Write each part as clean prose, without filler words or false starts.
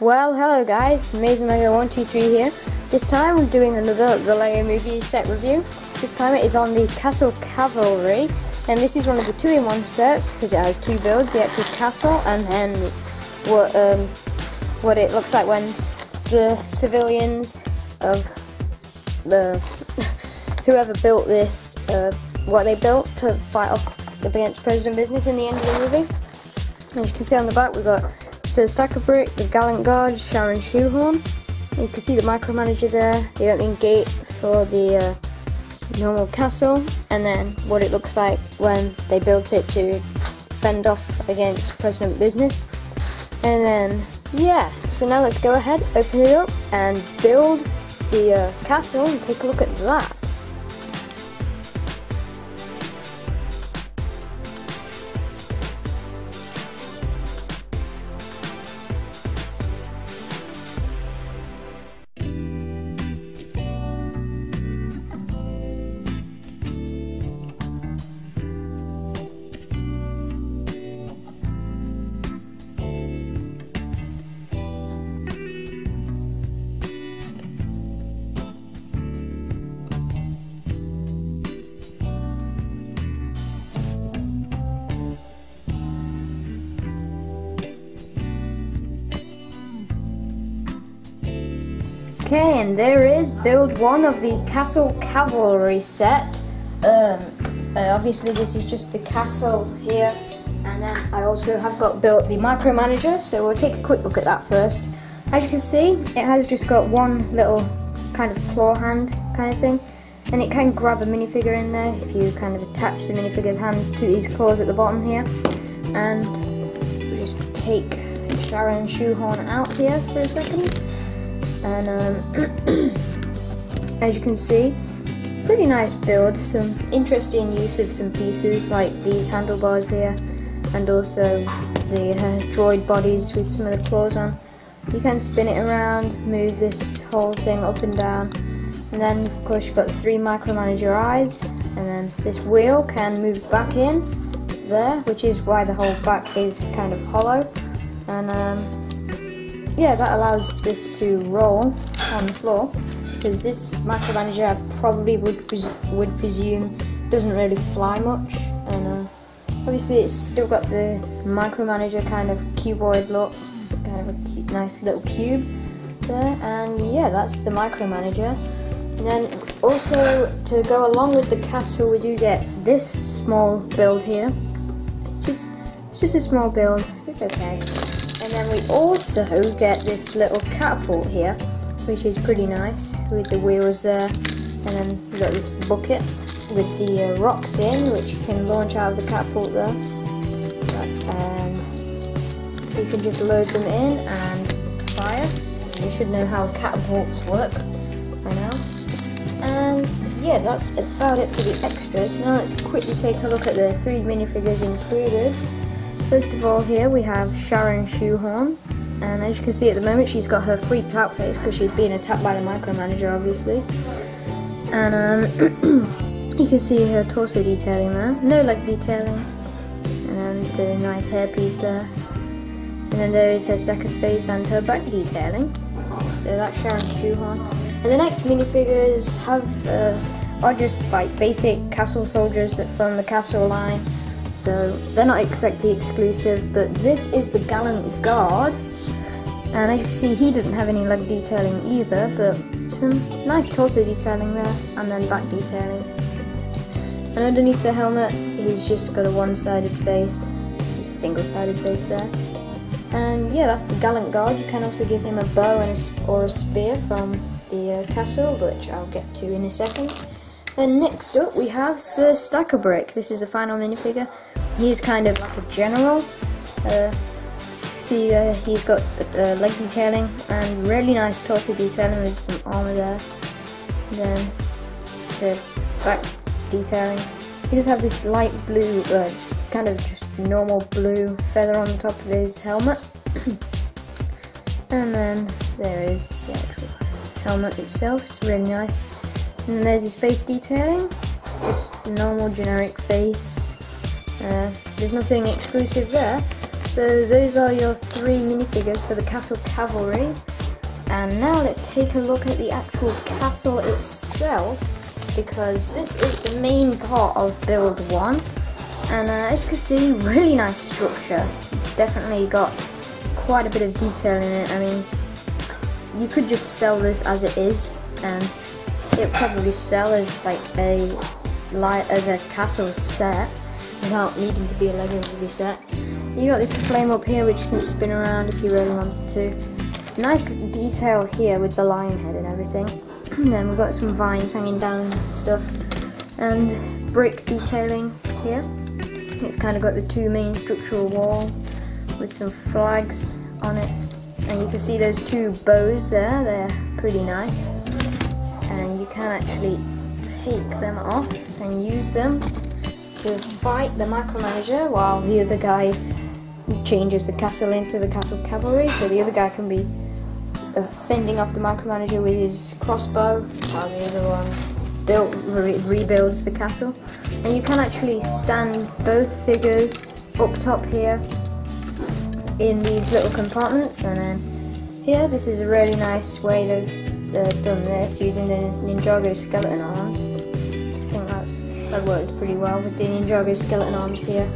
Well, hello guys, AmazingLego123 here. This time we're doing another The Lego Movie set review. This time it is on the Castle Cavalry, and this is one of the 2-in-1 sets because it has two builds, the actual castle and then what it looks like when the civilians of the whoever built this, what they built to fight off against President Business in the end of the movie. As you can see on the back, we've got Set Castle Cavalry, the Gallant Guard, Sharon Shoehorn. You can see the micromanager there, the opening gate for the normal castle, and then what it looks like when they built it to fend off against President Business. And then, yeah, so now let's go ahead, open it up, and build the castle and take a look at that. Okay, and there is build 1 of the Castle Cavalry set. Obviously this is just the castle here, and then I also have got built the micromanager, so we'll take a quick look at that first. As you can see, it has just got one little kind of claw hand kind of thing, and it can grab a minifigure in there if you kind of attach the minifigure's hands to these claws at the bottom here. And we'll just take Sharon Shoehorn out here for a second. And as you can see, pretty nice build, some interesting use of some pieces like these handlebars here, and also the droid bodies with some of the claws on. You can spin it around, move this whole thing up and down, and then of course you've got the 3 micromanager eyes, and then this wheel can move back in there, which is why the whole back is kind of hollow. And yeah, that allows this to roll on the floor, because this micromanager I probably would presume doesn't really fly much, and obviously it's still got the micromanager kind of cuboid look, kind of a nice little cube there. And yeah, that's the micromanager. And then also, to go along with the castle, we do get this small build here. It's just a small build, it's okay. And then we also get this little catapult here, which is pretty nice, with the wheels there. And then we've got this bucket with the rocks in, which you can launch out of the catapult there. And you can just load them in and fire. You should know how catapults work by now. And yeah, that's about it for the extras. So now let's quickly take a look at the 3 minifigures included. First of all, here we have Sharon Shoehorn, and as you can see at the moment she's got her freaked out face because she's being attacked by the micromanager, obviously. And you can see her torso detailing there, no leg detailing, and the nice hairpiece there. And then there is her second face and her back detailing. So that's Sharon Shoehorn. And the next minifigures are just like basic castle soldiers that from the castle line. So they're not exactly exclusive, but this is the Gallant Guard, and as you can see he doesn't have any leg detailing either, but some nice torso detailing there, and then back detailing. And underneath the helmet he's just got a one-sided face, just a single-sided face there. And yeah, that's the Gallant Guard. You can also give him a bow and or a spear from the castle, which I'll get to in a second. And next up we have Set Castle Cavalry. This is the final minifigure. He's kind of like a general. See, he's got leg detailing and really nice torso detailing with some armor there. And then the back detailing. He does have this light blue, kind of just normal blue feather on the top of his helmet. And then there is the actual helmet itself. It's really nice. And then there's his face detailing. It's just normal generic face. There's nothing exclusive there. So those are your 3 minifigures for the Castle Cavalry. And now let's take a look at the actual castle itself, because this is the main part of build 1. And as you can see, really nice structure. It's definitely got quite a bit of detail in it. I mean, you could just sell this as it is, and it would probably sell as like as a castle set without needing to be a Lego movie set. You got this flame up here which can spin around if you really wanted to. Nice detail here with the lion head and everything. Then we've got some vines hanging down and stuff, and brick detailing here. It's kind of got the 2 main structural walls with some flags on it, and you can see those 2 bows there. They're pretty nice, and you can actually take them off and use them to fight the micromanager while the other guy changes the castle into the Castle Cavalry. So the other guy can be fending off the micromanager with his crossbow, while the other one rebuilds the castle. And you can actually stand both figures up top here in these little compartments, and then here, this is a really nice way they've done this using the Ninjago skeleton arms. I think that worked pretty well with the Ninjago skeleton arms here.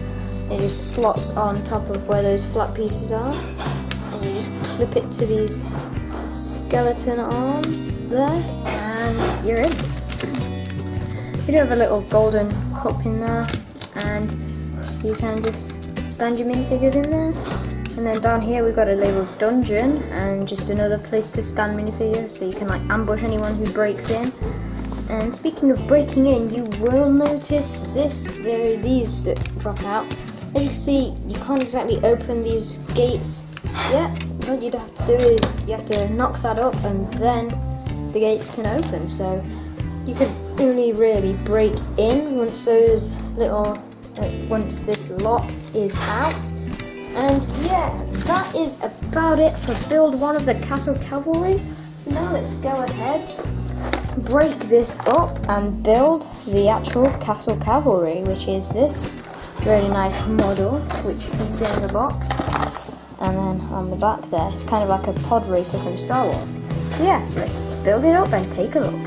It just slots on top of where those flat pieces are, and you just clip it to these skeleton arms there, and you're in. You do have a little golden cup in there, and you can just stand your minifigures in there. And then down here we've got a labeled dungeon, and just another place to stand minifigures, so you can like ambush anyone who breaks in. And speaking of breaking in, you will notice this, there are these that drop out. As you can see, you can't exactly open these gates yet. What you'd have to do is you have to knock that up, and then the gates can open. So you can only really break in once those little, once this lock is out. And yeah, that is about it for build 1 of the Castle Cavalry. So now let's go ahead, break this up and build the actual Castle Cavalry, which is this really nice model, which you can see in the box. And then on the back there, it's kind of like a pod racer from Star Wars. So yeah, let's build it up and take a look.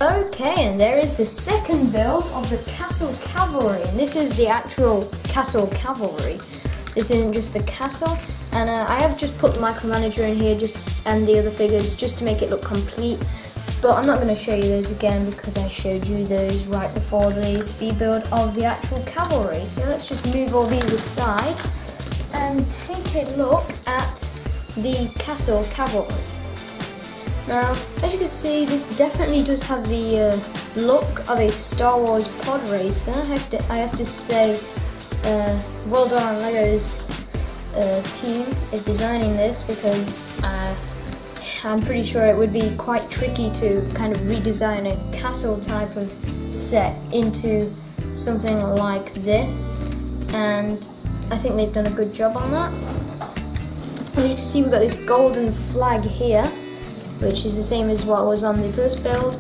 Okay, and there is the second build of the Castle Cavalry, and this is the actual Castle Cavalry. This isn't just the castle, and I have just put the micromanager in here and the other figures just to make it look complete, but I'm not going to show you those again because I showed you those right before the speed build of the actual cavalry. So let's just move all these aside and take a look at the Castle Cavalry. Now, as you can see, this definitely does have the look of a Star Wars pod racer. I have to say, well done on Lego's team in designing this, because I'm pretty sure it would be quite tricky to kind of redesign a castle type of set into something like this, and I think they've done a good job on that. As you can see, we've got this golden flag here, which is the same as what was on the first build.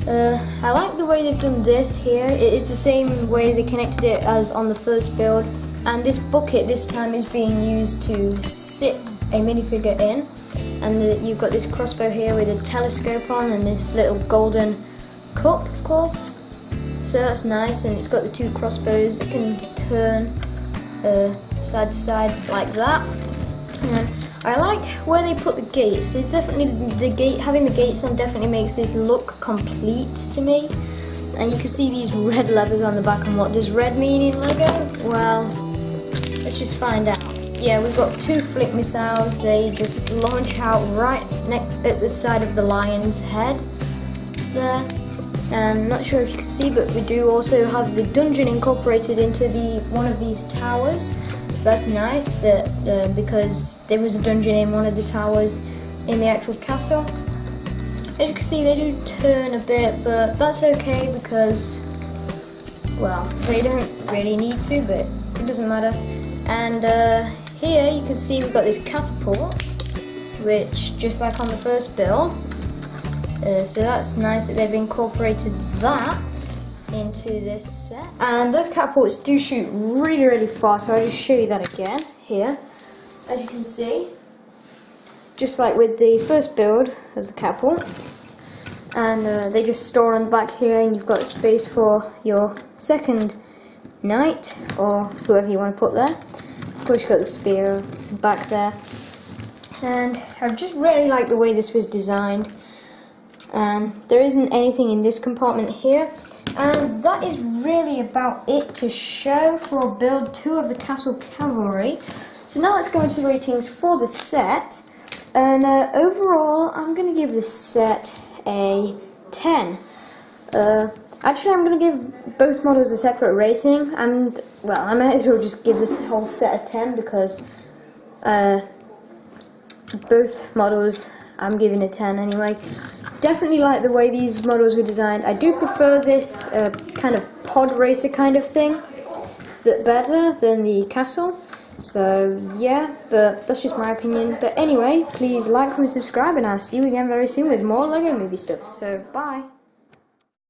I like the way they've done this here. It is the same way they connected it as on the first build, and this bucket this time is being used to sit a minifigure in, and you've got this crossbow here with a telescope on and this little golden cup, of course, so that's nice. And it's got the two crossbows that can turn side to side like that. And I like where they put the gates. There's definitely having the gates on definitely makes this look complete to me. And you can see these red levers on the back, and what does red mean in LEGO? Well, let's just find out. Yeah, we've got two flick missiles. They just launch out right at the side of the lion's head there. And I'm not sure if you can see, but we do also have the dungeon incorporated into one of these towers. So that's nice, that because there was a dungeon in one of the towers in the actual castle. As you can see, they do turn a bit, but that's okay because, well, they don't really need to, but it doesn't matter. And here you can see we've got this catapult, which just like on the first build. So that's nice that they've incorporated that into this set. And those catapults do shoot really, really far, so I'll just show you that again here. As you can see, just like with the first build of the catapult, and they just store on the back here, and you've got space for your second knight or whoever you want to put there. Of course, you've got the spear back there, and I just really like the way this was designed. And there isn't anything in this compartment here. And that is really about it to show for build 2 of the Castle Cavalry. So now let's go into the ratings for the set. And overall, I'm going to give this set a 10. Actually, I'm going to give both models a separate rating. And, well, I might as well just give this whole set a 10 because both models I'm giving a 10 anyway. Definitely like the way these models were designed. I do prefer this kind of pod racer kind of thing better than the castle. So yeah, but that's just my opinion. But anyway, please like, comment, subscribe, and I'll see you again very soon with more LEGO movie stuff. So bye.